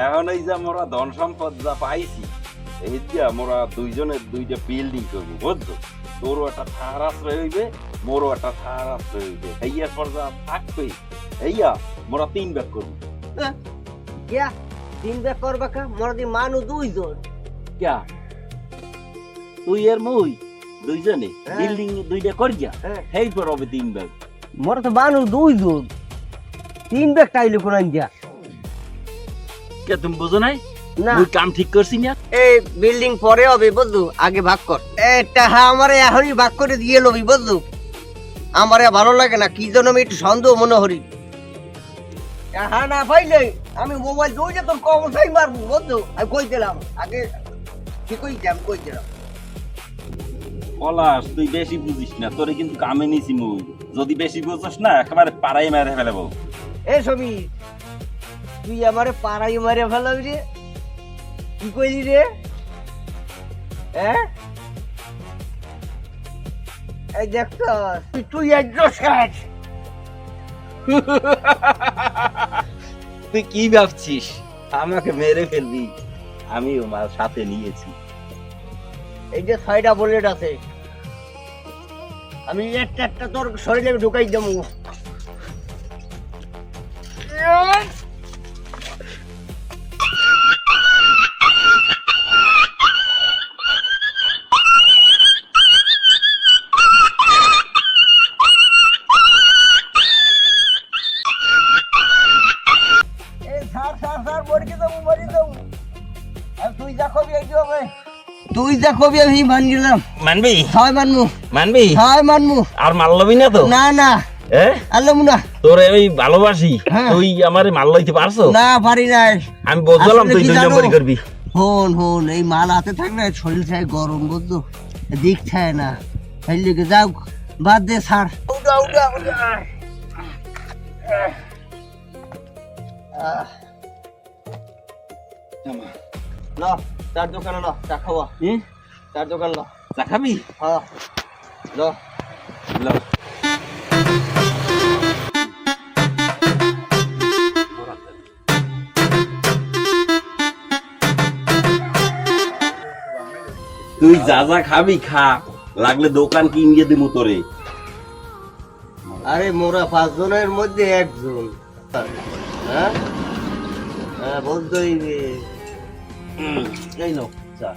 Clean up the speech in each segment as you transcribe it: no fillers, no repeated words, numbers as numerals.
এখন এই যে মোরা ধন সম্পদ যা পাইছি এই দিয়া মোরা দুইজনের দুইটা বিল্ডিং করবো বুঝছো, তোরও একটা থার আশ্রয় হইবে, মোরও একটা থার আশ্রয় হইবে, এইয়ার পর যা থাকবে এইয়া মোরা 3 ভাগ করবো। क्या 3 ভাগ করবা কা? মোরা দি মানু 2 জন। ক্যা তুই এর মুই দুইজনে বিল্ডিং দুইটা করিয়া হেই পর হবে 3 ভাগ। মোরা তো মানু 2 জন, 3 ভাগ টাইলে কোন আইয়া? কে তুমি বুঝো নাই? না মুই কাম ঠিক করছি না। এই বিল্ডিং পরে হবে বুঝলু, আগে ভাগ কর। এটা আমারে এখনই ভাগ করে দিয়ে লবি বুঝলু, আমারে ভালো লাগে না, কি জন্য আমি একটু সন্দেহ মনে হরি। হ্যাঁ না পাইলে আমি মোবাইল দৌড়ে তোর কমসাই মারবো বুঝলু, আমি কই দিলাম আগে, ঠিকই যাম কই দিলাম। পলাশ তুই বেশি বুঝিস না, তোরে কিন্তু কামে নিছি মুই, যদি বেশি বুঝছ না একেবারে পাড়াই মেরে ফেলাবো। এ ছবি তুই আমারে পাড়াই মারে ফেলাবি রে? কি কইলি রে? এই দেখ তো তুই একদম শেষ। তুই কি ভাবছিস আমাকে মেরে ফেলবি? আমি আমার সাথে নিয়েছি। এই যে 6টা বুলেট আছে, আমি একটা একটা তোর শরীরে ঢুকাই দেবো। তুই যা কবি আমি মান গেলাম। মানবি? হয় মানমু। মানবি? হয় মানমু। আর মারলবি না তো? না না আল্লাহ না, তোরে ওই ভালোবাসি, তুই আমারে মাল লইতে পারছো না? পারি নাই। আমি বুঝলাম তুই 2 নম্বরই করবি। হন হন এই মাল হাতে থাকলে শরীর চাই গরম বুঝছো, দিক চায় না, এই লিগে যাও বাদ দে স্যার। উড়া উড়া উড়া ল তার দোকানে ল চা খাওয়া। তার দোকান ল চা খাবি? হ্যাঁ ল ল। তুই যা যা খাবি খা, লাগলে দোকান কিনিয়ে দিমু তোরে। আরে মোরা 5 জনের মধ্যে একজন, হ্যাঁ হ্যাঁ বলতো এই নো চা।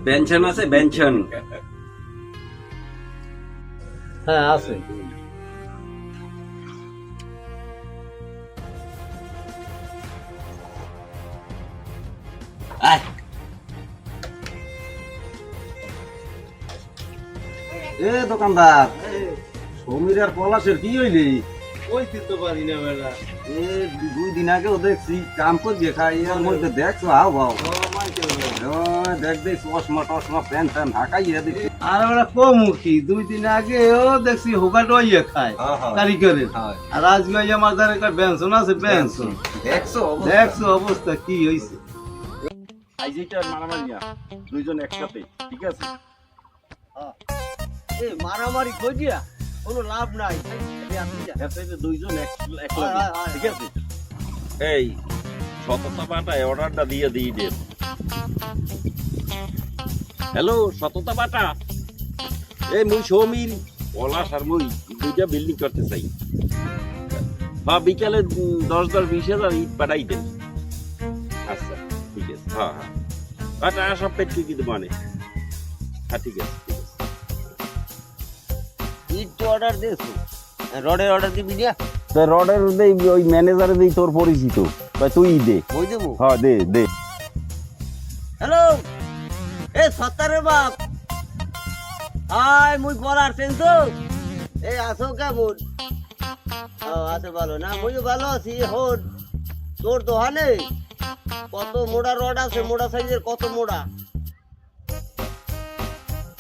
বেনশন আছে? বেনশন? হ্যাঁ আছে। আয় এ দোকানদার, সমীর আর পলাশের কি হইলি? কইতে তো পারি না বেলা। এ 2 দিন আগেও দেখছি কাম করে খাই, এর মধ্যে দেখছো হাও ভাও দেখ দেখ চশমা টশমা প্যান্ট ট্যান্ট ঢাকাইয়া দেখছি। আর ওরা কমুখী 2 দিন আগে ও দেখছি হোকাটো ইয়ে খায় কারিগরের, আর আজকে আমার ধারে একটা বেনসন আছে, বেনসন দেখছো অবস্থা কি হইছে। আই যেটা মারামারি না, দুইজন একসাথে, ঠিক আছে? এ মারামারি কই দিয়া কোনো লাভ নাই, একসাথে দুইজন একসাথে, ঠিক আছে? এই সততা বাটা অর্ডারটা দিয়ে দিই দে। হ্যালো সততা বাটা, এই মুই সমীর পলাশ আর মুই 2টা বিল্ডিং করতে চাই, বা বিকালে 10-20 হাজার ইট পাঠাই দেন। আচ্ছা ঠিক আছে, হ্যাঁ হ্যাঁ বাটা সব পেট কি কিন্তু মানে, হ্যাঁ ঠিক আছে ঠিক আছে। ইট তো অর্ডার দিয়েছো, রডের অর্ডার দিবি না? তো রডের দেই ওই ম্যানেজারে দেই, তোর পরিচিত, তুই দে। কই দেবো? হ্যাঁ দে দে। হ্যালো এ সত্তারের বাপ, হাই মুই পড়ার তো এই আসো কেমন? আছে ভালো না? মুইও ভালো আছি। হন তোর দোকানে কত মোড়া রড আছে? মোড়া সাইজের কত মোড়া?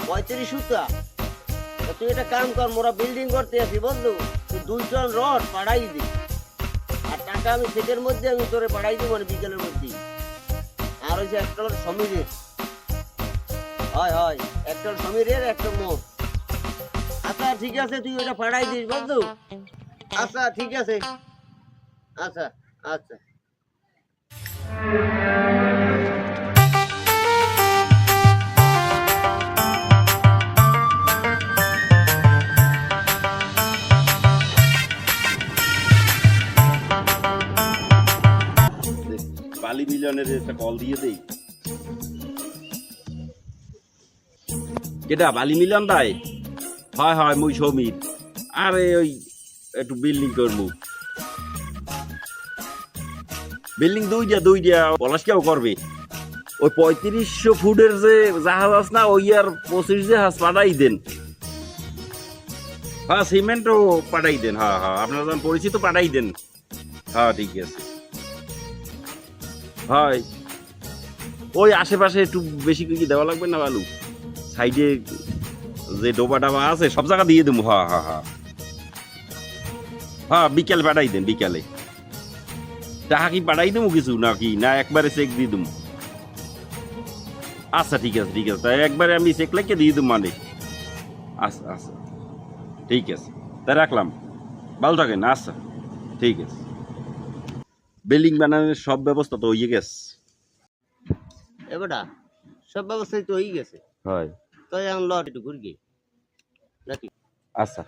35 সুতা। তুই একটা কাম কর, মোরা বিল্ডিং করতে আছি বুঝলো, তুই 2 টন রড পাঠাই দি, আর টাকা আমি সেটের মধ্যে আমি তোরে পাঠাই দিব, মানে বিকেলের মধ্যে। আর ওই যে একটা সমীরের হয় হয় একটা সমীরের একটা মোর। আচ্ছা ঠিক আছে, তুই ওটা পাঠাই দিস বন্ধু। আচ্ছা ঠিক আছে, আচ্ছা আচ্ছা। বালি মিলনের একটা কল দিয়ে দেই। কেটা বালি মিলন দায়? হয় হয় মুই সমীর। আরে ওই একটু বিল্ডিং করবো। বিল্ডিং দুইটা পলাশ কেউ করবে। ওই 3500 ফুটের যে জাহাজ আছে না, ওই আর 25 জাহাজ পাঠাই দেন। হ্যাঁ সিমেন্টও পাঠাই দেন। হ্যাঁ হ্যাঁ আপনার যখন পরিচিত পাঠাই দেন। হ্যাঁ ঠিক আছে। হয় ওই আশেপাশে একটু বেশি কি দেওয়া লাগবে না বালু? সাইডে যে ডোবা ডাবা আছে সব জায়গা দিয়ে দেবো। হ্যাঁ হ্যাঁ হ্যাঁ হ্যাঁ বিকেল পাঠাই দেন। বিকালে টাকা কি পাঠাই দেবো কিছু নাকি না একবারে চেক দিয়ে দেবো? আচ্ছা ঠিক আছে ঠিক আছে, তাই একবারে আমি চেক লেখে দিয়ে দেবো মানে। আচ্ছা আচ্ছা ঠিক আছে, তাই রাখলাম। ভালো থাকেন। আচ্ছা ঠিক আছে। বিল্ডিং বানানোর সব ব্যবস্থা তো হয়ে গেছে। এবারটা সব ব্যবস্থাই তো হয়ে গেছে। হয় তো এখন লট একটু ঘুরি নাকি? আচ্ছা